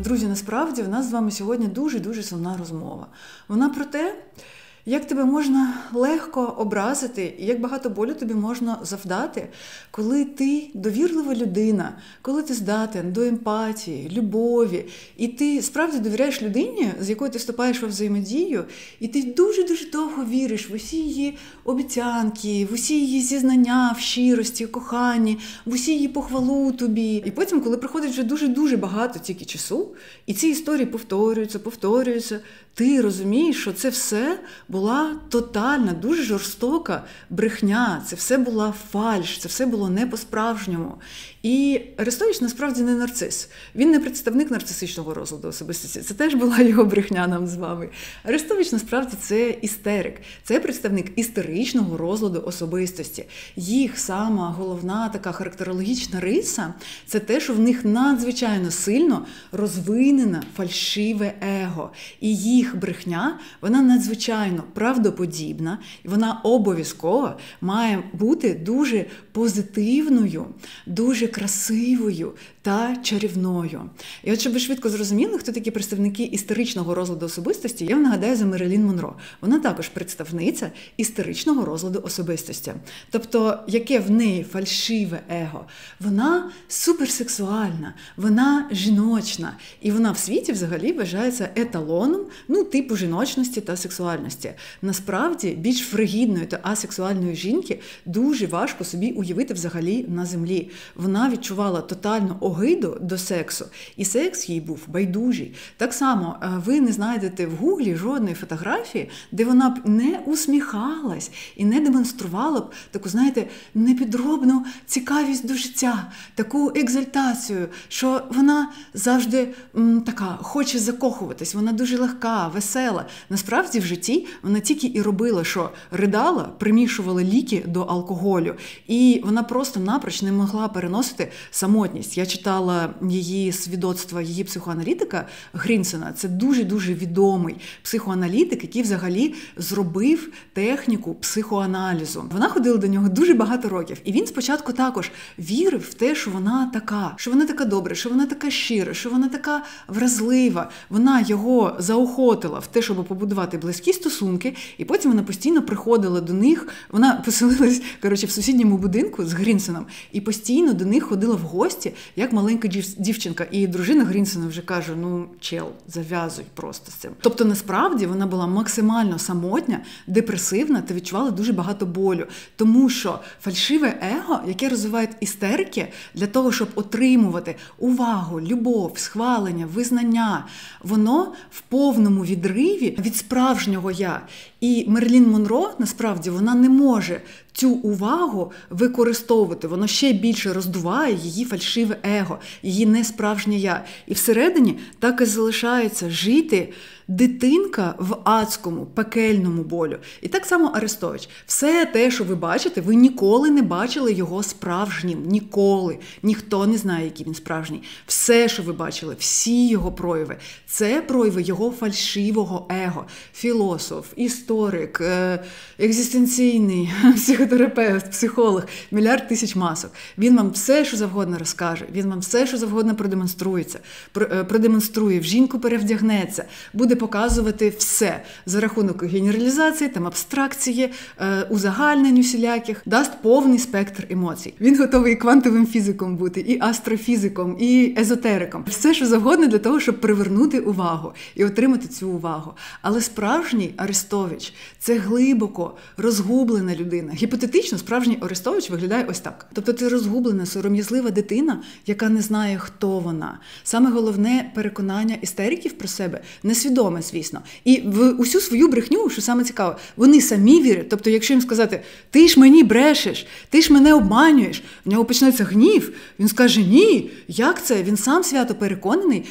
Друзі, насправді в нас з вами сьогодні дуже-дуже сумна розмова. Вона про те, як тебе можна легко образити і як багато болю тобі можна завдати, коли ти довірлива людина, коли ти здатен до емпатії, любові, і ти справді довіряєш людині, з якою ти вступаєш во взаємодію, і ти дуже-дуже довго віриш в усі її обіцянки, в усі її зізнання в щирості, коханні, в усі її похвалу тобі. І потім, коли проходить вже дуже-дуже багато тільки часу, і ці історії повторюються, ти розумієш, що це все була тотальна, дуже жорстока брехня, це все була фальш, це все було не по-справжньому. І Арестович насправді не нарцис. Він не представник нарцисичного розладу особистості. Це теж була його брехня нам з вами. Арестович насправді це істерик. Це представник істеричного розладу особистості. Їх сама головна така характерологічна риса – це те, що в них надзвичайно сильно розвинене фальшиве его. І їх брехня, вона надзвичайно правдоподібна, і вона обов'язково має бути дуже позитивною, дуже красивою та чарівною. І от, щоб ви швидко зрозуміли, хто такі представники істеричного розладу особистості, я вам нагадаю за Мерлін Монро. Вона також представниця істеричного розладу особистості. Тобто, яке в неї фальшиве его. Вона суперсексуальна, вона жіночна, і вона в світі взагалі вважається еталоном, типу жіночності та сексуальності. Насправді, більш фригідної та асексуальної жінки дуже важко собі уявити взагалі на землі. Вона відчувала тотальну огиду до сексу, і секс їй був байдужий. Так само ви не знайдете в Гуглі жодної фотографії, де вона б не усміхалась і не демонструвала б таку, знаєте, непідробну цікавість до життя, таку екзальтацію, що вона завжди така, хоче закохуватись, вона дуже легка, весела. Насправді в житті вона тільки і робила, що ридала, примішувала ліки до алкоголю, і вона просто напроч не могла переносити самотність. Я читала її свідоцтва, її психоаналітика Грінсена. Це дуже-дуже відомий психоаналітик, який взагалі зробив техніку психоаналізу. Вона ходила до нього дуже багато років. І він спочатку також вірив в те, що вона така добра, що вона така щира, що вона така вразлива. Вона його заохотила в те, щоб побудувати близькі стосунки, і потім вона постійно приходила до них. Вона поселилась, в сусідньому будинку з Грінсеном, і постійно до них ходила в гості, як маленька дівчинка. І дружина Грінсена вже каже, чел, зав'язуй просто з цим. Тобто, насправді, вона була максимально самотня, депресивна та відчувала дуже багато болю. Тому що фальшиве его, яке розвивають істерики, для того, щоб отримувати увагу, любов, схвалення, визнання, воно в повному відриві від справжнього я. І Мерлін Монро, насправді, вона не може цю увагу використовувати. Воно ще більше роздуває її фальшиве его, її несправжнє я. І всередині так і залишається жити дитинка в адському, пекельному болю. І так само Арестович. Все те, що ви бачите, ви ніколи не бачили його справжнім. Ніколи. Ніхто не знає, який він справжній. Все, що ви бачили, всі його прояви, це прояви його фальшивого его. Філософ, історик, екзистенційний психотерапевт, психолог, мільярд тисяч масок. Він вам все, що завгодно розкаже, він вам все, що завгодно продемонструє, в жінку перевдягнеться, буде показувати все за рахунок генералізації, абстракції, узагальнень усіляких, дасть повний спектр емоцій. Він готовий і квантовим фізиком бути, і астрофізиком, і езотериком. Все, що завгодно для того, щоб привернути увагу і отримати цю увагу. Але справжній Арестович – це глибоко розгублена людина. Гіпотетично справжній Арестович виглядає ось так. Тобто це розгублена, сором'язлива дитина, яка не знає, хто вона. Саме головне переконання істериків про себе – несвідоме, звісно. І в усю свою брехню, що саме цікаво, вони самі вірять. Тобто, якщо їм сказати, ти ж мені брешеш, ти ж мене обманюєш, в нього почнеться гнів, він скаже, ні, як це? Він сам свято переконаний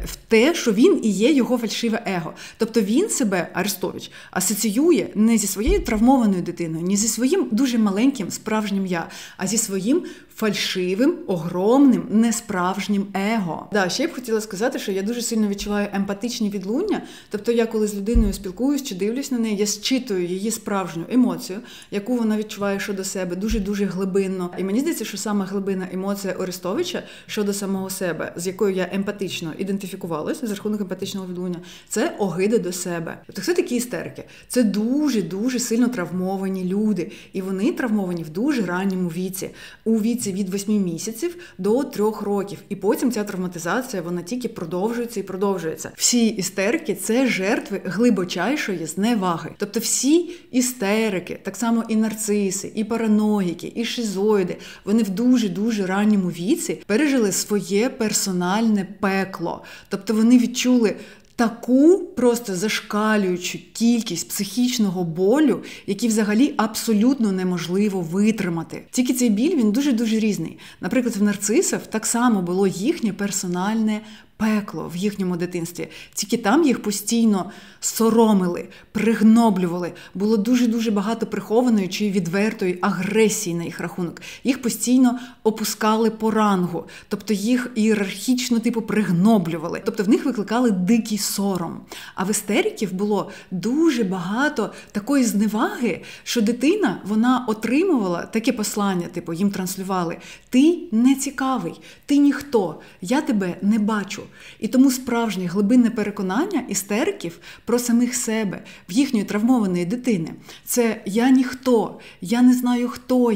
в те, що він і є його фальшиве его. Тобто він себе, Арестович, асоціює не зі своєю травмованою дитиною, не зі своїм дуже маленьким справжнім я, а зі своїм фальшивим, огромним, несправжнім его. Ще я б хотіла сказати, що я дуже сильно відчуваю емпатичні відлуння відлуння. Тобто я коли з людиною спілкуюсь чи дивлюсь на неї, я зчитую її справжню емоцію, яку вона відчуває щодо себе дуже-дуже глибинно. І мені здається, що саме глибинна емоція Орестовича щодо самого себе, з якою я емпатично ідентифікувалася за рахунок емпатичного відлуння, це огида до себе. Тобто хто такі істерики? Це дуже-дуже сильно травмовані люди. І вони травмовані в дуже ранньому віці. У віці від 8 місяців до 3 років. І потім ця травматизація, вона тільки продовжується і продовжується. Всі істерики – це жертви глибочайшої зневаги. Тобто всі істерики, так само і нарциси, і параноїки, і шизоїди, вони в дуже-дуже ранньому віці пережили своє персональне пекло. Тобто вони відчули таку просто зашкалюючу кількість психічного болю, який взагалі абсолютно неможливо витримати. Тільки цей біль, він дуже-дуже різний. Наприклад, в нарцисів так само було їхнє персональне пекло в їхньому дитинстві. Тільки там їх постійно соромили, пригноблювали. Було дуже-дуже багато прихованої чи відвертої агресії на їх рахунок. Їх постійно опускали по рангу. Тобто їх ієрархічно пригноблювали. Тобто в них викликали дикий сором. А в істериків було дуже багато такої зневаги, що дитина, вона отримувала таке послання, їм транслювали: ти не цікавий, ти ніхто, я тебе не бачу. І тому справжнє глибинне переконання істериків про самих себе, в їхньої травмованої дитини – це «я ніхто, я не знаю, хто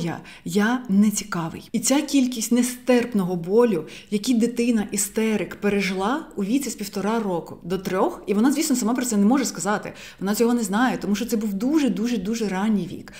я не цікавий». І ця кількість нестерпного болю, який дитина-істерик пережила у віці з 1,5 року до 3, і вона, звісно, сама про це не може сказати, вона цього не знає, тому що це був дуже-дуже ранній вік.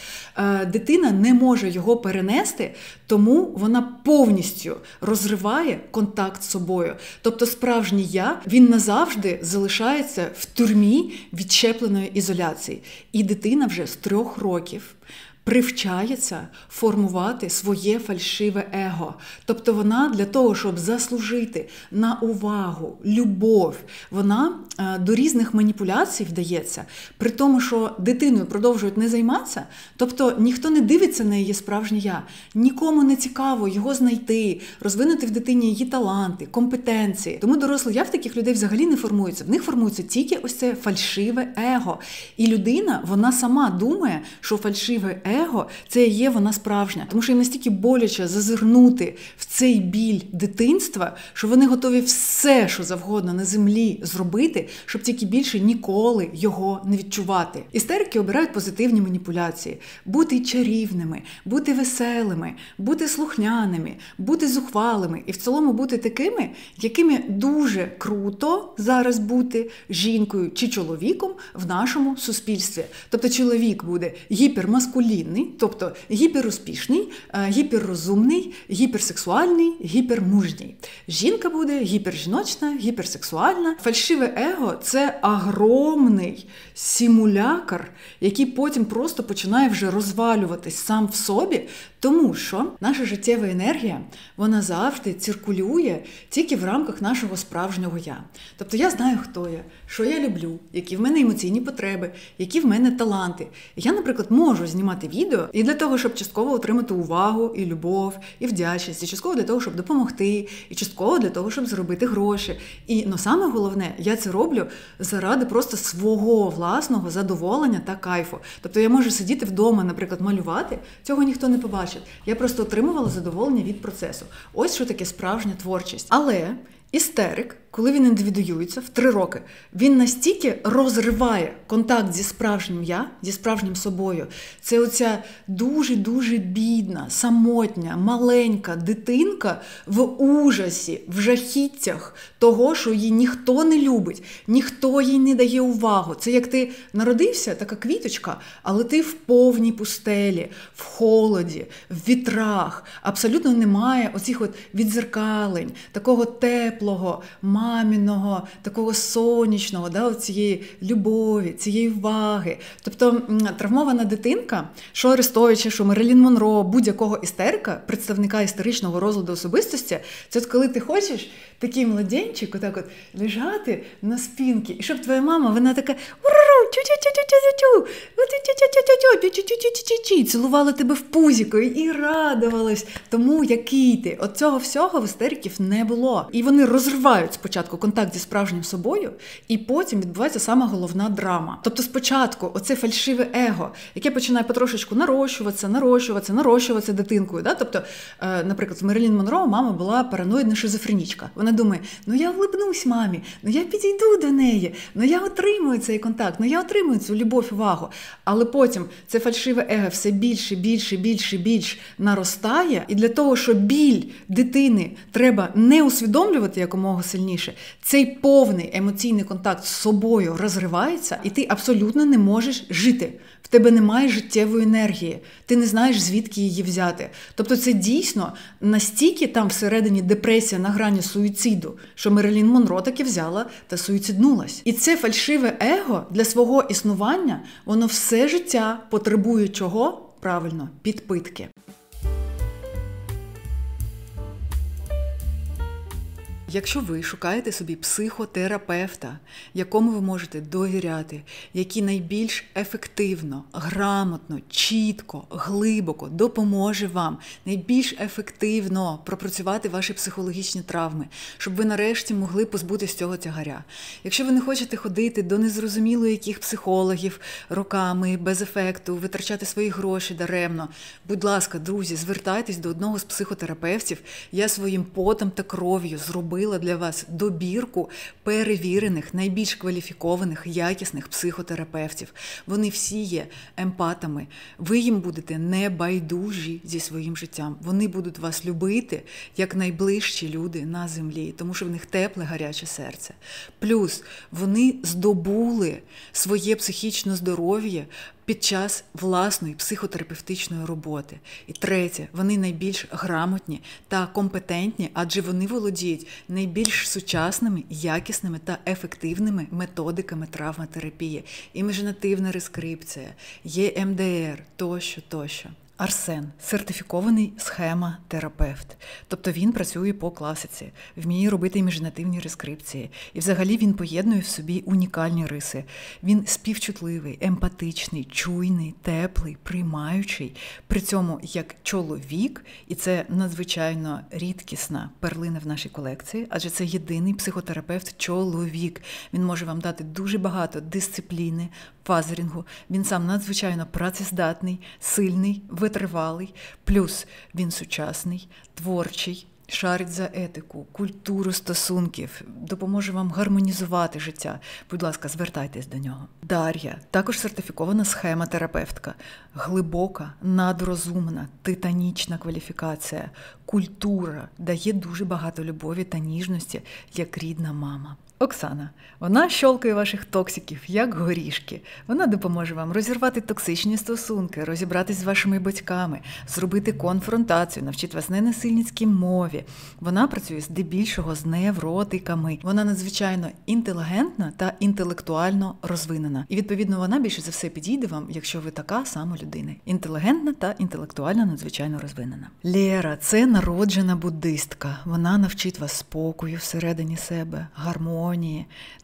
Дитина не може його перенести, тому вона повністю розриває контакт з собою. Тобто справжній я, він назавжди залишається в тюрмі відщепленої ізоляції. І дитина вже з 3 років привчається формувати своє фальшиве его. Тобто вона для того, щоб заслужити на увагу, любов, вона до різних маніпуляцій вдається, при тому, що дитиною продовжують не займатися, тобто ніхто не дивиться на її справжнє я, нікому не цікаво його знайти, розвинути в дитині її таланти, компетенції. Тому доросле я в таких людей взагалі не формується. В них формується тільки ось це фальшиве его. І людина, вона сама думає, що фальшиве его – це є вона справжня. Тому що їм настільки боляче зазирнути в цей біль дитинства, що вони готові все, що завгодно на землі зробити, щоб тільки більше ніколи його не відчувати. Істерики обирають позитивні маніпуляції. Бути чарівними, бути веселими, бути слухняними, бути зухвалими і в цілому бути такими, якими дуже круто зараз бути жінкою чи чоловіком в нашому суспільстві. Тобто чоловік буде гіпермаскулінний, тобто гіперуспішний, гіперрозумний, гіперсексуальний, гіпермужній. Жінка буде гіпержіночна, гіперсексуальна. Фальшиве его – це огромний симулякр, який потім просто починає вже розвалюватись сам в собі, тому що наша життєва енергія, вона завжди циркулює тільки в рамках нашого справжнього я. Тобто я знаю, хто я, що я люблю, які в мене емоційні потреби, які в мене таланти. Я, наприклад, можу знімати відео і для того, щоб частково отримати увагу, і любов, і вдячність, і частково для того, щоб допомогти, і частково для того, щоб заробити гроші. І, саме головне, я це роблю заради просто свого власного задоволення та кайфу. Тобто я можу сидіти вдома, наприклад, малювати, цього ніхто не побачить. Я просто отримувала задоволення від процесу. Ось що таке справжня творчість. Але істерик, коли він індивідуюється в 3 роки, він настільки розриває контакт зі справжнім я, зі справжнім собою. Це оця дуже-дуже бідна, самотня, маленька дитинка в ужасі, в жахіттях того, що її ніхто не любить, ніхто їй не дає увагу. Це як ти народився, така квіточка, але ти в повній пустелі, в холоді, в вітрах. Абсолютно немає оцих відзеркалень, такого теплого, маміного, такого сонячного, цієї любові, цієї уваги. Тобто травмована дитинка, що Арестовича, що Мерлін Монро, будь-якого істерика, представника істеричного розладу особистості, це коли ти хочеш такий младенчик лежати на спинці, і щоб твоя мама, вона така цілувала тебе в пузіко і радувалась тому, який ти. От цього всього в істериків не було. І вони розривають спочатку контакт зі справжнім собою, і потім відбувається сама головна драма. Тобто спочатку оце фальшиве его, яке починає потрошечку нарощуватися дитинкою. Да? Тобто, наприклад, в Мерлін Монро мама була параноїдна шизофренічка. Вона думає, я влибнусь мамі, я підійду до неї, я отримую цей контакт, я отримую цю любов, увагу. Але потім це фальшиве его все більше наростає. І для того, щоб біль дитини треба не усвідомлювати якомога сильніше, цей повний емоційний контакт з собою розривається, і ти абсолютно не можеш жити. В тебе немає життєвої енергії, ти не знаєш, звідки її взяти. Тобто це дійсно настільки там всередині депресія на грані суїциду, що Мерлін Монро таки взяла та суїциднулась. І це фальшиве его для свого існування, воно все життя потребує чого? Правильно, підпитки. Якщо ви шукаєте собі психотерапевта, якому ви можете довіряти, який найбільш ефективно, грамотно, чітко, глибоко допоможе вам найбільш ефективно пропрацювати ваші психологічні травми, щоб ви нарешті могли позбутися цього тягаря. Якщо ви не хочете ходити до незрозуміло яких психологів роками, без ефекту, витрачати свої гроші даремно, будь ласка, друзі, звертайтесь до одного з психотерапевтів. Я своїм потом та кров'ю зробила для вас добірку перевірених, найбільш кваліфікованих, якісних психотерапевтів. Вони всі є емпатами. Ви їм будете небайдужі зі своїм життям. Вони будуть вас любити, як найближчі люди на землі, тому що в них тепле, гаряче серце. Плюс вони здобули своє психічне здоров'я під час власної психотерапевтичної роботи. І третє, вони найбільш грамотні та компетентні, адже вони володіють найбільш сучасними, якісними та ефективними методиками травматерапії. Імажинативна рескрипція, ЄМДР, тощо. Арсен – сертифікований схема-терапевт. Тобто він працює по класиці, вміє робити імажинативні рескрипції. І взагалі він поєднує в собі унікальні риси. Він співчутливий, емпатичний, чуйний, теплий, приймаючий. При цьому як чоловік, і це надзвичайно рідкісна перлина в нашій колекції, адже це єдиний психотерапевт-чоловік. Він може вам дати дуже багато дисципліни, фазерінгу. Він сам надзвичайно працездатний, сильний, витривалий, плюс він сучасний, творчий, шарить за етику, культуру стосунків, допоможе вам гармонізувати життя. Будь ласка, звертайтесь до нього. Дар'я, також сертифікована схема-терапевтка. Глибока, надрозумна, титанічна кваліфікація. Культура, дає дуже багато любові та ніжності, як рідна мама. Оксана. Вона щолкає ваших токсиків, як горішки. Вона допоможе вам розірвати токсичні стосунки, розібратись з вашими батьками, зробити конфронтацію, навчить вас ненасильницькій мові. Вона працює здебільшого з невротиками. Вона надзвичайно інтелігентна та інтелектуально розвинена. І, відповідно, вона більше за все підійде вам, якщо ви така сама людина. Інтелігентна та інтелектуально надзвичайно розвинена. Лєра – це народжена буддистка. Вона навчить вас спокою всередині себе, гармонії.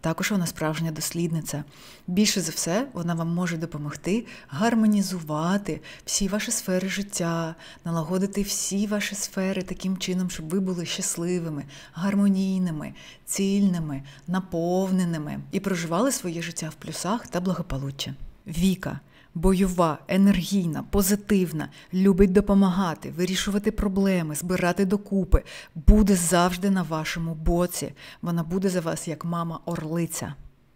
Також вона справжня дослідниця. Більше за все, вона вам може допомогти гармонізувати всі ваші сфери життя, налагодити всі ваші сфери таким чином, щоб ви були щасливими, гармонійними, цільними, наповненими і проживали своє життя в плюсах та благополуччі. Віка. Бойова, енергійна, позитивна, любить допомагати, вирішувати проблеми, збирати докупи, буде завжди на вашому боці. Вона буде за вас як мама-орлиця.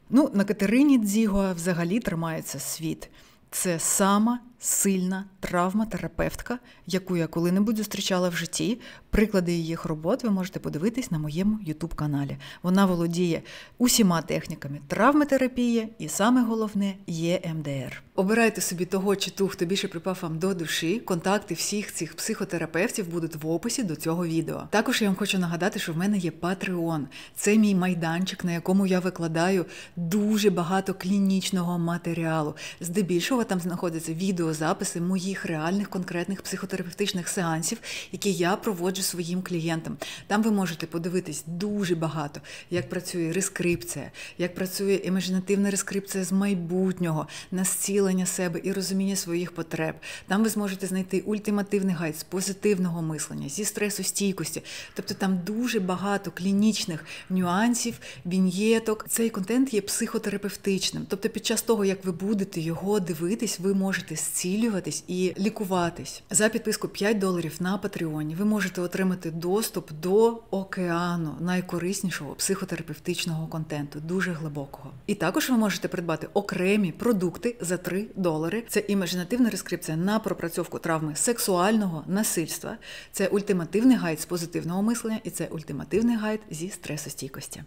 На Катерині Дзігуа взагалі тримається світ. Це сама сильна травматерапевтка, яку я коли-небудь зустрічала в житті. Приклади її робот ви можете подивитись на моєму YouTube-каналі. Вона володіє усіма техніками травматерапії і, саме головне, ЄМДР. Обирайте собі того чи ту, хто більше припав вам до душі. Контакти всіх цих психотерапевтів будуть в описі до цього відео. Також я вам хочу нагадати, що в мене є Patreon. Це мій майданчик, на якому я викладаю дуже багато клінічного матеріалу. Здебільшого там знаходяться відео відеозаписи моїх реальних конкретних психотерапевтичних сеансів, які я проводжу своїм клієнтам. Там ви можете подивитись дуже багато, як працює рескрипція, як працює імажинативна рескрипція з майбутнього, на зцілення себе і розуміння своїх потреб. Там ви зможете знайти ультимативний гайд з позитивного мислення, зі стресостійкості. Тобто там дуже багато клінічних нюансів, віньєток. Цей контент є психотерапевтичним. Тобто під час того, як ви будете його дивитись, ви можете зцілюватись і лікуватись. За підписку $5 на Патреоні ви можете отримати доступ до океану найкориснішого психотерапевтичного контенту, дуже глибокого. І також ви можете придбати окремі продукти за $3. Це імажинативна рескрипція на пропрацьовку травми сексуального насильства, це ультимативний гайд з позитивного мислення і це ультимативний гайд зі стресостійкості.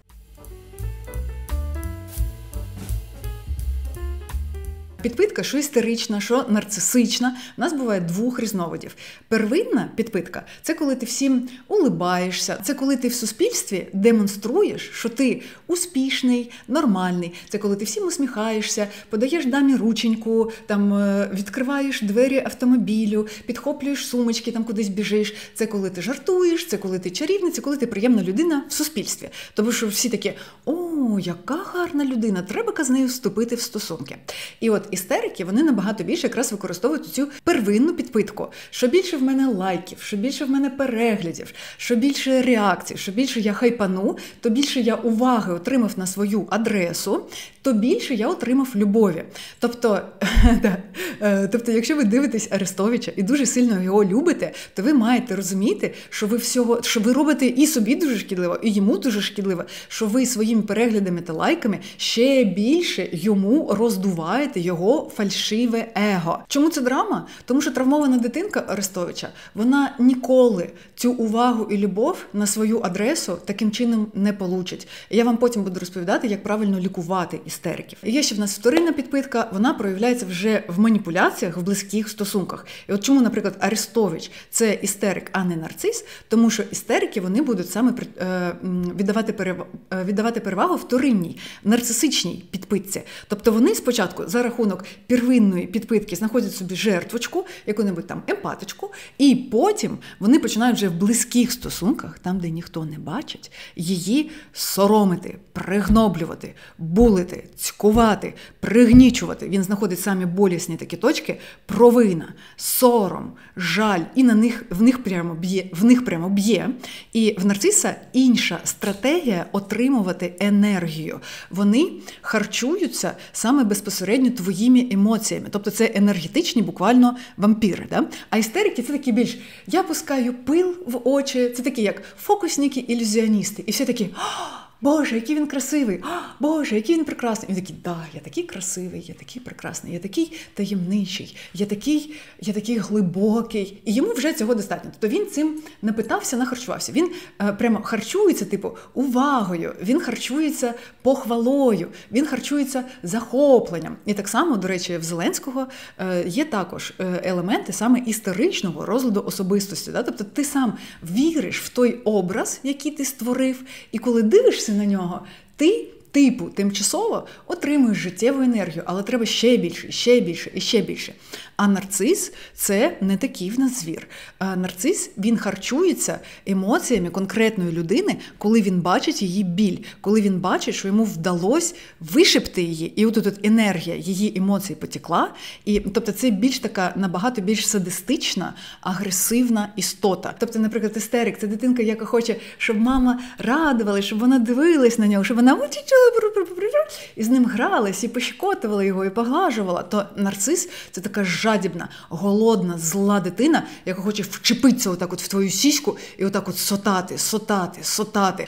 Підпитка, що істерична, що нарцисична, в нас буває двох різновидів. Первинна підпитка – це коли ти всім улибаєшся, це коли ти в суспільстві демонструєш, що ти успішний, нормальний, це коли ти всім усміхаєшся, подаєш дамі рученьку, там, відкриваєш двері автомобілю, підхоплюєш сумочки, там кудись біжиш, це коли ти жартуєш, це коли ти чарівний, це коли ти приємна людина в суспільстві. Тому що всі такі: «О, яка гарна людина, треба з нею вступити в стосунки». І от істерики, вони набагато більше якраз використовують цю первинну підпитку. Що більше в мене лайків, що більше в мене переглядів, що більше реакцій, що більше я хайпану, то більше я уваги отримав на свою адресу, то більше я отримав любові. Тобто, якщо ви дивитесь Арестовича і дуже сильно його любите, то ви маєте розуміти, що ви робите і собі дуже шкідливо, і йому дуже шкідливо, що ви своїми переглядами та лайками ще більше йому роздуваєте його фальшиве его. Чому це драма? Тому що травмована дитинка Арестовича, вона ніколи цю увагу і любов на свою адресу таким чином не получить. І я вам потім буду розповідати, як правильно лікувати істериків. І є ще в нас вторинна підпитка, вона проявляється вже в маніпуляціях, в близьких стосунках. І от чому, наприклад, Арестович – це істерик, а не нарцис? Тому що істерики, вони будуть саме віддавати перевагу вторинній, нарцисичній підпитці. Тобто вони спочатку за рахунок первинної підпитки знаходять собі жертвочку, яку-небудь там емпатичку, і потім вони починають вже в близьких стосунках, там, де ніхто не бачить, її соромити, пригноблювати, булити, цькувати, пригнічувати. Він знаходить самі болісні такі точки: провина, сором, жаль, і в них прямо б'є. І в нарциса інша стратегія отримувати енергію. Вони харчуються саме безпосередньо твоїми емоціями. Тобто це енергетичні буквально вампіри. Да? А істерики – це такі більш: я пускаю пил в очі, це такі як фокусники-ілюзіоністи. І всі такі: Боже, який він красивий! Боже, який він прекрасний! Він такий: да, я такий красивий, я такий прекрасний, я такий таємничий, я такий глибокий. І йому вже цього достатньо. Тобто він цим напитався, нахарчувався. Він прямо харчується, увагою, він харчується похвалою, він харчується захопленням. І так само, до речі, в Зеленського є також елементи саме істеричного розладу особистості. Да? Тобто ти сам віриш в той образ, який ти створив, і коли дивишся на нього, ти тимчасово отримуєш життєву енергію, але треба ще більше, ще більше і ще більше. А нарцис – це не такий в нас звір. Нарцис, він харчується емоціями конкретної людини, коли він бачить її біль, коли він бачить, що йому вдалося вишипти її, і от енергія її емоцій потекла. І, тобто це набагато більш садистична, агресивна істота. Тобто, наприклад, істерик – це дитинка, яка хоче, щоб мама радувала, щоб вона дивилась на нього, щоб вона і з ним гралась, і пощекотувала його, і поглажувала. То нарцис – це така жадібна, голодна, зла дитина, яка хоче вчепитися отак от в твою сіську і отак от сотати.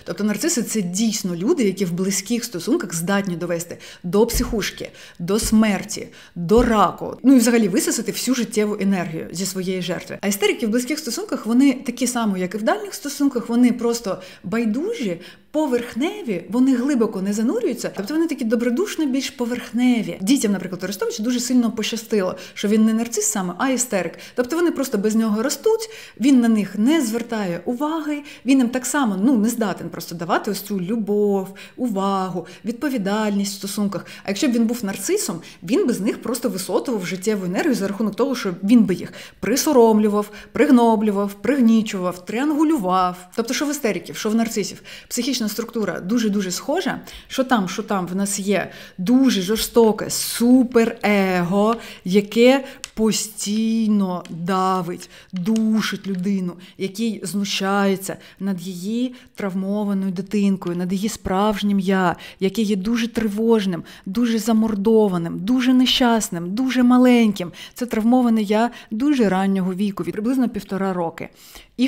Тобто нарциси – це дійсно люди, які в близьких стосунках здатні довести до психушки, до смерті, до раку. Ну і взагалі висосати всю життєву енергію зі своєї жертви. А істерики в близьких стосунках, вони такі самі, як і в дальніх стосунках, вони просто байдужі, поверхневі, вони глибоко не занурюються, тобто вони такі добродушно більш поверхневі. Дітям, наприклад, Арестовичу дуже сильно пощастило, що він не нарцис саме, а істерик. Тобто вони просто без нього ростуть, він на них не звертає уваги, він їм так само, не здатен просто давати ось цю любов, увагу, відповідальність в стосунках. А якщо б він був нарцисом, він би з них просто висотував життєву енергію за рахунок того, що він би їх присоромлював, пригноблював, пригнічував, триангулював. Тобто, що в істериків, що в нарцисів, психічна структура дуже-дуже схожа, що там в нас є дуже жорстоке суперего, яке постійно давить, душить людину, який знущається над її травмованою дитинкою, над її справжнім я, яке є дуже тривожним, дуже замордованим, дуже нещасним, дуже маленьким. Це травмоване я дуже раннього віку, приблизно 1,5 роки. І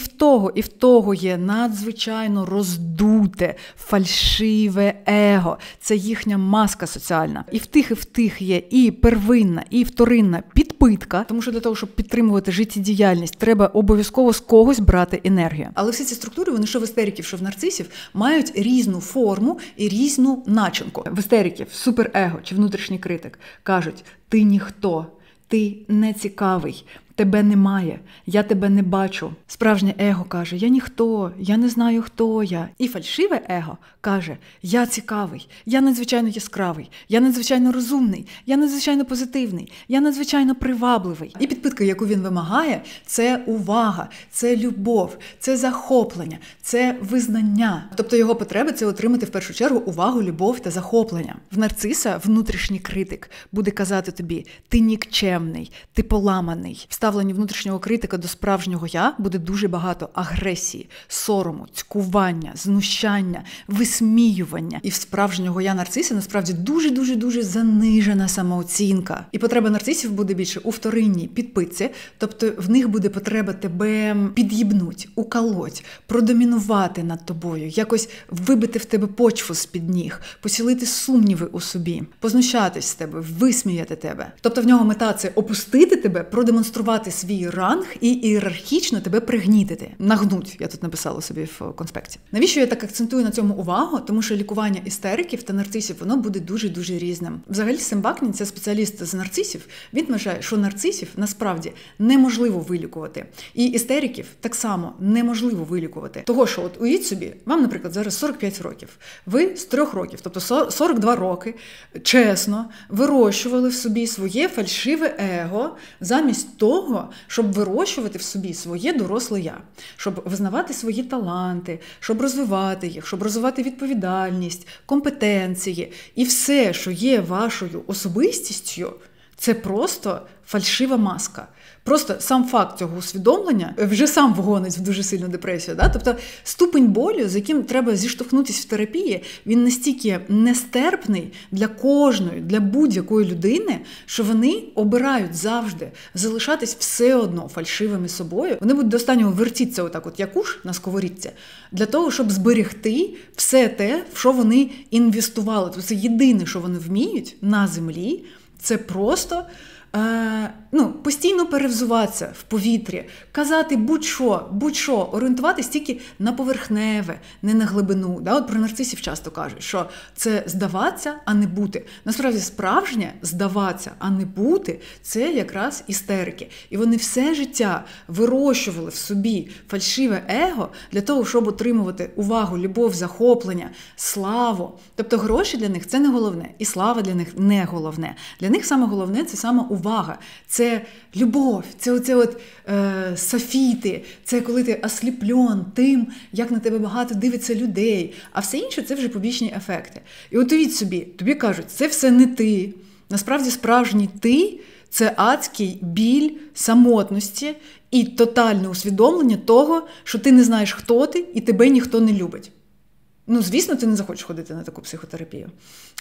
в того є надзвичайно роздуте, фальшиве его. Це їхня маска соціальна. І в тих є і первинна, і вторинна підпитка, тому що для того, щоб підтримувати життєдіяльність, треба обов'язково з когось брати енергію. Але всі ці структури, вони що в істериків, що в нарцисів, мають різну форму і різну начинку. В істериків суперего чи внутрішній критик кажуть: ти ніхто, ти не цікавий, тебе немає, я тебе не бачу. Справжнє его каже: я ніхто, я не знаю, хто я. І фальшиве его каже: я цікавий, я надзвичайно яскравий, я надзвичайно розумний, я надзвичайно позитивний, я надзвичайно привабливий. І підпитка, яку він вимагає, це увага, це любов, це захоплення, це визнання. Тобто його потреби – це отримати в першу чергу увагу, любов та захоплення. В нарциса внутрішній критик буде казати тобі: ти нікчемний, ти поламаний. Ставленні внутрішнього критика до справжнього я буде дуже багато агресії, сорому, цькування, знущання, висміювання. І в справжнього я нарциса насправді дуже-дуже-дуже занижена самооцінка. І потреба нарцисів буде більше у вторинній підпитці, тобто в них буде потреба тебе під'їбнуть, уколоть, продомінувати над тобою, якось вибити в тебе почву з-під ніг, посілити сумніви у собі, познущатись з тебе, висміяти тебе. Тобто в нього мета – це опустити тебе, продемонструвати свій ранг і ієрархічно тебе пригнітити. Нагнуть, я тут написала собі в конспекті. Навіщо я так акцентую на цьому увагу? Тому що лікування істериків та нарцисів, воно буде дуже-дуже різним. Взагалі, Сем Бакнін, це спеціаліст з нарцисів, він вважає, що нарцисів насправді неможливо вилікувати. І істериків так само неможливо вилікувати. Того, що от уявіть собі, вам, наприклад, зараз 45 років. Ви з 3 років, тобто 42 роки, чесно вирощували в собі своє фальшиве его замість того, щоб вирощувати в собі своє доросле я, щоб визнавати свої таланти, щоб розвивати їх, щоб розвивати відповідальність, компетенції. І все, що є вашою особистістю, це просто фальшива маска. Просто сам факт цього усвідомлення вже сам вгонить в дуже сильну депресію. Да? Тобто ступень болю, з яким треба зіштовхнутися в терапії, він настільки нестерпний для кожної, для будь-якої людини, що вони обирають завжди залишатись все одно фальшивими собою. Вони будуть до останнього вертіться отак от як уж на сковорідці, для того, щоб зберегти все те, в що вони інвестували. Тобто це єдине, що вони вміють на землі, це просто постійно перевзуватися в повітрі, казати будь-що, орієнтуватись тільки на поверхневе, не на глибину. Да? От про нарцисів часто кажуть, що це здаватися, а не бути. Насправді справжнє здаватися, а не бути – це якраз істерики. І вони все життя вирощували в собі фальшиве его для того, щоб отримувати увагу, любов, захоплення, славу. Тобто гроші для них – це не головне, і слава для них – не головне. Для них саме головне – це саме увага, це любов, це оце софіти, це коли ти осліплен тим, як на тебе багато дивиться людей, а все інше – це вже побічні ефекти. І от уявіть собі, тобі кажуть, це все не ти. Насправді справжній ти – це адський біль самотності і тотальне усвідомлення того, що ти не знаєш, хто ти, і тебе ніхто не любить. Звісно, ти не захочеш ходити на таку психотерапію.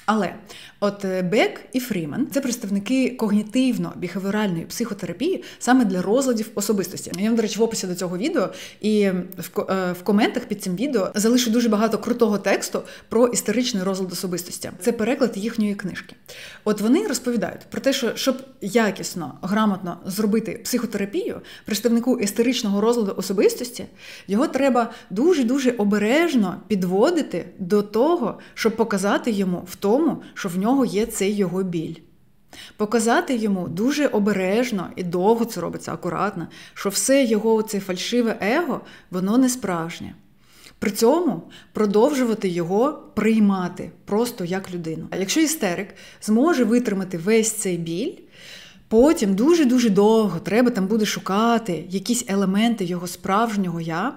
Але от Бек і Фрімен – це представники когнітивно-біхевіоральної психотерапії саме для розладів особистості. Я вам, до речі, в описі до цього відео і в коментах під цим відео залишу дуже багато крутого тексту про істеричний розлад особистості. Це переклад їхньої книжки. От вони розповідають про те, що щоб якісно, грамотно зробити психотерапію представнику істеричного розладу особистості, його треба дуже-дуже обережно підводити доводити до того, щоб показати йому в тому, що в нього є цей його біль. Показати йому дуже обережно і довго це робиться, акуратно, що все його це фальшиве его, воно не справжнє. При цьому продовжувати його приймати просто як людину. А якщо істерик зможе витримати весь цей біль, потім дуже-дуже довго треба там буде шукати якісь елементи його справжнього «я»,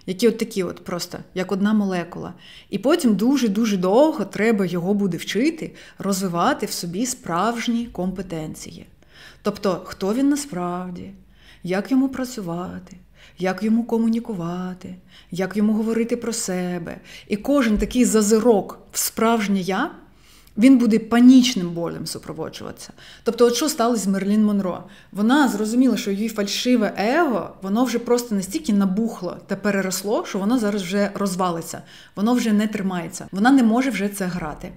які от такі от просто, як одна молекула. І потім дуже-дуже довго треба його буде вчити, розвивати в собі справжні компетенції. Тобто, хто він насправді, як йому працювати, як йому комунікувати, як йому говорити про себе. І кожен такий зазирок в справжнє «я», він буде панічним болем супроводжуватися. Тобто, от що сталося з Мерлін Монро? Вона зрозуміла, що її фальшиве его, воно вже просто настільки набухло та переросло, що воно зараз вже розвалиться. Воно вже не тримається. Вона не може вже це грати.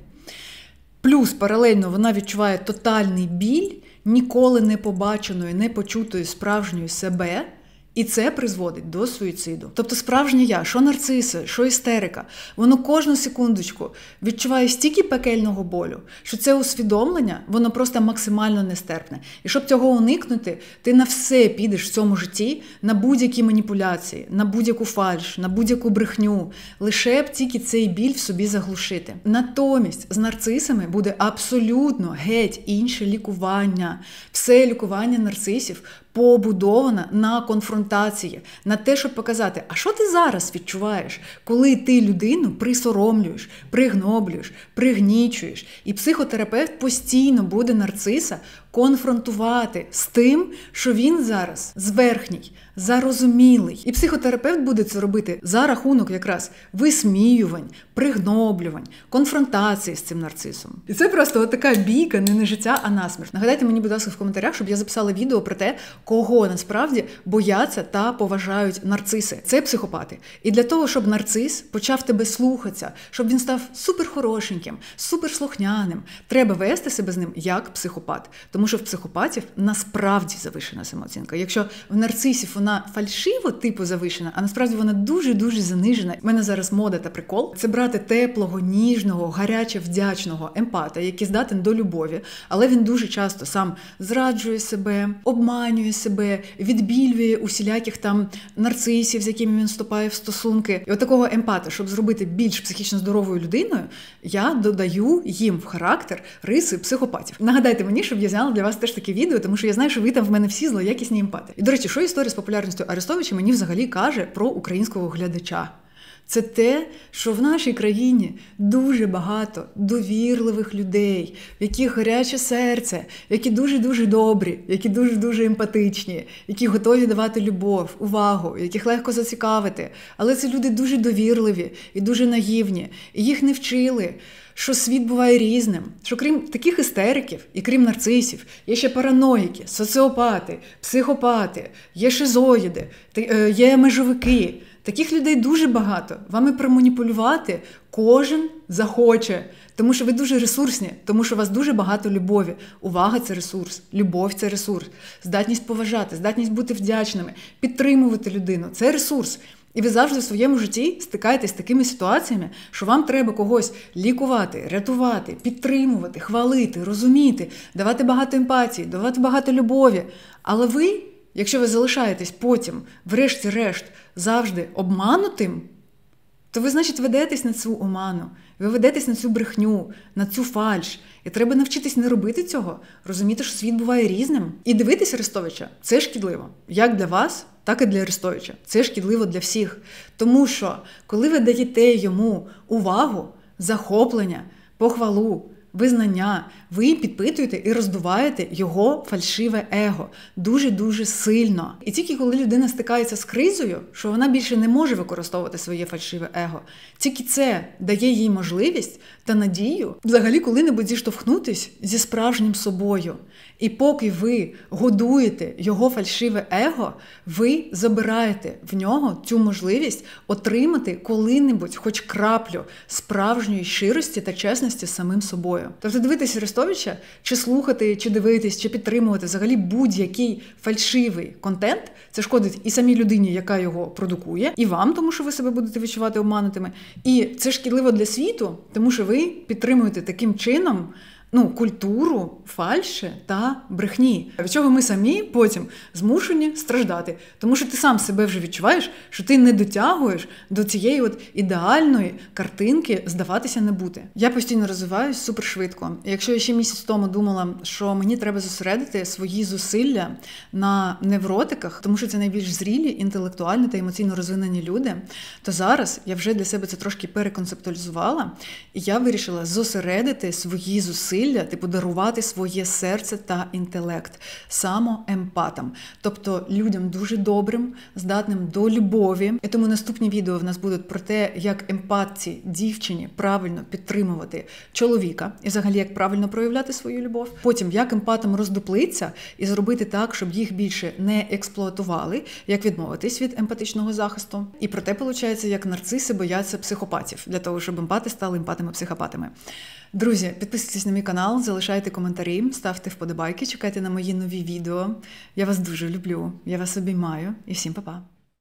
Плюс паралельно вона відчуває тотальний біль ніколи не побаченої, не почутої справжньої себе, і це призводить до суїциду. Тобто справжнє я, що нарциси, що істерика, воно кожну секундочку відчуває стільки пекельного болю, що це усвідомлення, воно просто максимально нестерпне. І щоб цього уникнути, ти на все підеш в цьому житті, на будь-які маніпуляції, на будь-яку фальш, на будь-яку брехню, лише б тільки цей біль в собі заглушити. Натомість з нарцисами буде абсолютно геть інше лікування. Все лікування нарцисів побудована на конфронтації, на те, щоб показати, а що ти зараз відчуваєш, коли ти людину присоромлюєш, пригноблюєш, пригнічуєш. І психотерапевт постійно буде нарциса конфронтувати з тим, що він зараз зверхній, зарозумілий. І психотерапевт буде це робити за рахунок якраз висміювань, пригноблювань, конфронтації з цим нарцисом. І це просто от така бійка не на життя, а на смерть. Нагадайте мені, будь ласка, в коментарях, щоб я записала відео про те, кого насправді бояться та поважають нарциси. Це психопати. І для того, щоб нарцис почав тебе слухатися, щоб він став суперхорошеньким, суперслухняним, треба вести себе з ним як психопат. Тому що в психопатів насправді завишена самооцінка. Якщо в нарцисів вона фальшиво типу завишена, а насправді вона дуже-дуже занижена. У мене зараз мода та прикол – це брати теплого, ніжного, гаряче, вдячного емпата, який здатен до любові, але він дуже часто сам зраджує себе, обманює себе, відбілює усіляких там нарцисів, з якими він вступає в стосунки. І от такого емпата, щоб зробити більш психічно здоровою людиною, я додаю їм в характер риси психопатів. Нагадайте мені, щоб я зняла для вас теж таке відео, тому що я знаю, що ви там в мене всі злоякісні емпати. І, до речі, що історія з популярністю Арестовича мені взагалі каже про українського глядача? Це те, що в нашій країні дуже багато довірливих людей, в яких гаряче серце, які дуже-дуже добрі, які дуже-дуже емпатичні, які готові давати любов, увагу, яких легко зацікавити. Але це люди дуже довірливі і дуже наївні, і їх не вчили, що світ буває різним, що крім таких істериків і крім нарцисів, є ще параноїки, соціопати, психопати, є шизоїди, є межовики. Таких людей дуже багато. Вами проманіпулювати кожен захоче. Тому що ви дуже ресурсні, тому що у вас дуже багато любові. Увага – це ресурс, любов – це ресурс. Здатність поважати, здатність бути вдячними, підтримувати людину – це ресурс. І ви завжди в своєму житті стикаєтесь з такими ситуаціями, що вам треба когось лікувати, рятувати, підтримувати, хвалити, розуміти, давати багато емпатії, давати багато любові. Але ви, якщо ви залишаєтесь потім, врешті-решт, завжди обманутим, то ви, значить, ведетесь на цю оману, ви ведетесь на цю брехню, на цю фальш. І треба навчитись не робити цього, розуміти, що світ буває різним. І дивитись Арестовича – це шкідливо. Як для вас, так і для Арестовича. Це шкідливо для всіх. Тому що, коли ви даєте йому увагу, захоплення, похвалу, визнання, ви підпитуєте і роздуваєте його фальшиве его дуже-дуже сильно. І тільки коли людина стикається з кризою, що вона більше не може використовувати своє фальшиве его, тільки це дає їй можливість та надію взагалі коли-небудь зіштовхнутись зі справжнім собою. І поки ви годуєте його фальшиве его, ви забираєте в нього цю можливість отримати коли-небудь хоч краплю справжньої щирості та чесності з самим собою. собою. Тобто дивитися Арестовича, чи слухати, чи дивитись, чи підтримувати взагалі будь-який фальшивий контент, це шкодить і самій людині, яка його продукує, і вам, тому що ви себе будете відчувати обманутими. І це шкідливо для світу, тому що ви підтримуєте таким чином культуру фальші та брехні, від чого ми самі потім змушені страждати. Тому що ти сам себе вже відчуваєш, що ти не дотягуєш до цієї ідеальної картинки здаватися не бути. Я постійно розвиваюсь супершвидко. І якщо я ще місяць тому думала, що мені треба зосередити свої зусилля на невротиках, тому що це найбільш зрілі, інтелектуальні та емоційно розвинені люди, то зараз я вже для себе це трошки переконцептуалізувала, і я вирішила зосередити свої зусилля, дарувати своє серце та інтелект самоемпатам, тобто людям дуже добрим, здатним до любові. І тому наступні відео в нас будуть про те, як емпатці дівчині правильно підтримувати чоловіка і взагалі як правильно проявляти свою любов. Потім, як емпатам роздуплитися і зробити так, щоб їх більше не експлуатували, як відмовитись від емпатичного захисту. І про те, виходить, як нарциси бояться психопатів, для того, щоб емпати стали емпатами-психопатами. Друзі, підписуйтесь на мій канал, залишайте коментарі, ставте вподобайки, чекайте на мої нові відео. Я вас дуже люблю, я вас обіймаю і всім па-па.